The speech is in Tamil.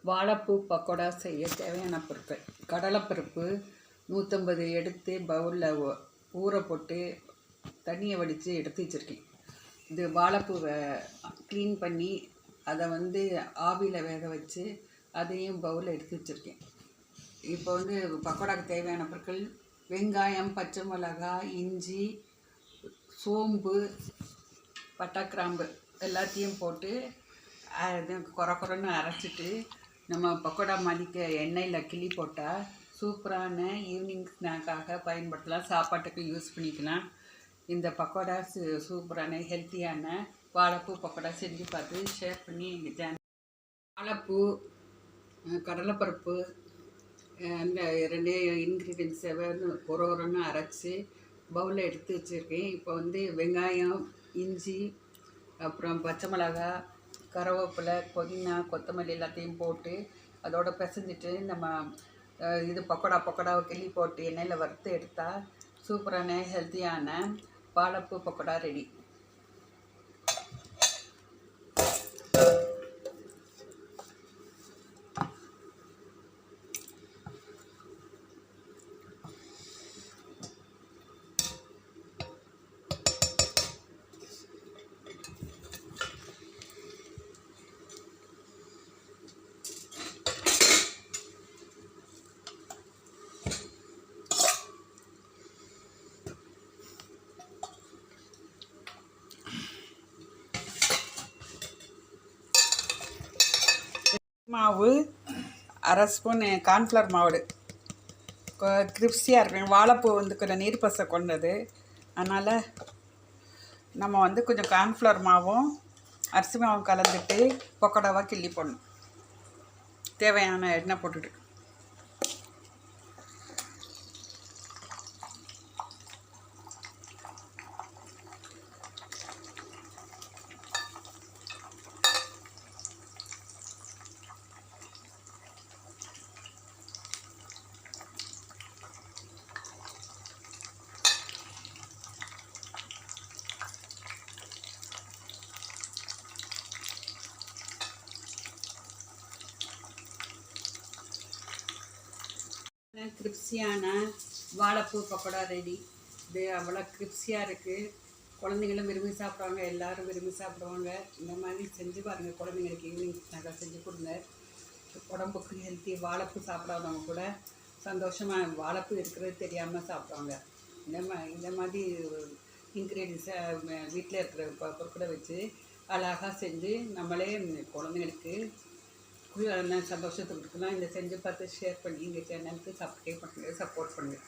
வாழைப்பூ பக்கோடா செய்ய தேவையான பொருட்கள்: கடலைப்பருப்பு 150 எடுத்து பவுலில் ஊற போட்டு தண்ணியை வடித்து எடுத்து வச்சுருக்கேன். இது வாழைப்பூவை க்ளீன் பண்ணி அதை ஆவியில் வேக வச்சு அதையும் பவுலில் எடுத்து வச்சுருக்கேன். இப்போ பக்கோடாவுக்கு தேவையான பொருட்கள்: வெங்காயம், பச்சை மிளகாய், இஞ்சி, சோம்பு, பட்டை, கிராம்பு எல்லாத்தையும் போட்டு குறன்னு அரைச்சிட்டு நம்ம பக்கோடா மாதிரிக்க எண்ணெயில் கிள்ளி போட்டால் சூப்பரான ஈவினிங் ஸ்நாக்காக பயன்படுத்தலாம். சாப்பாட்டுக்கு யூஸ் பண்ணிக்கலாம். இந்த பக்கோடா சூப்பரான ஹெல்த்தியான வாழைப்பூ பக்கோடா செஞ்சு பார்த்து ஷேர் பண்ணி எங்கள் சேனல். வாழைப்பூ, கடலைப்பருப்பு, அந்த 2 இன்க்ரீடியன்ஸை ஒன்று அரைச்சி பவுலில் எடுத்து வச்சுருக்கேன். இப்போ வெங்காயம், இஞ்சி, அப்புறம் பச்சை மிளகாய், கருவேப்பிலை, புதினா, கொத்தமல்லி எல்லாத்தையும் போட்டு அதோட பிசைஞ்சிட்டு நம்ம இது பக்கோடாவை கிள்ளி போட்டு எண்ணெயில் வறுத்து எடுத்தால் சூப்பரான ஹெல்த்தியான வாழைப்பூ பக்கோடா ரெடி. மாவு 1/2 ஸ்பூன் கார்ன்ஃப்ளவர் மாவு கிரிப்ஸியாக இருக்கும். வாழைப்பூ கொஞ்சம் நீர் பசை கொண்டது, அதனால் நம்ம கொஞ்சம் கார்ன்ஃப்ளவர் மாவும் அரிசி மாவும் கலந்துட்டு பக்கோடாவாக கிள்ளி போடணும். தேவையான எண்ணெய் போட்டுட்டு கிரிப்ஸியான வாழைப்பூ பக்கோடா ரெடி. இது அவ்வளோ கிரிப்ஸியாக இருக்குது. குழந்தைங்களும் விரும்பி சாப்பிடுவாங்க, எல்லோரும் விரும்பி சாப்பிடுவாங்க. இந்த மாதிரி செஞ்சு பாருங்கள். குழந்தைங்களுக்கு ஈவினிங் ஸ்நாக்காக செஞ்சு கொடுங்க. உடம்புக்கு ஹெல்த்தி. வாழைப்பூ சாப்பிடாதவங்க கூட சந்தோஷமாக வாழைப்பூ இருக்கிறது தெரியாமல் சாப்பிடுவாங்க. இந்த மாதிரி இன்க்ரீடியன்ஸை வீட்டில் இருக்கிற பொருட்களை வச்சு அழகாக செஞ்சு நம்மளே குழந்தைங்களுக்கு சந்தோஷத்தை கொடுக்கலாம். இதை செஞ்சு பார்த்து ஷேர் பண்ணி எங்கள் சேனலுக்கு சப்ஸ்கிரைப் பண்ணுங்கள், சப்போர்ட் பண்ணுங்கள்.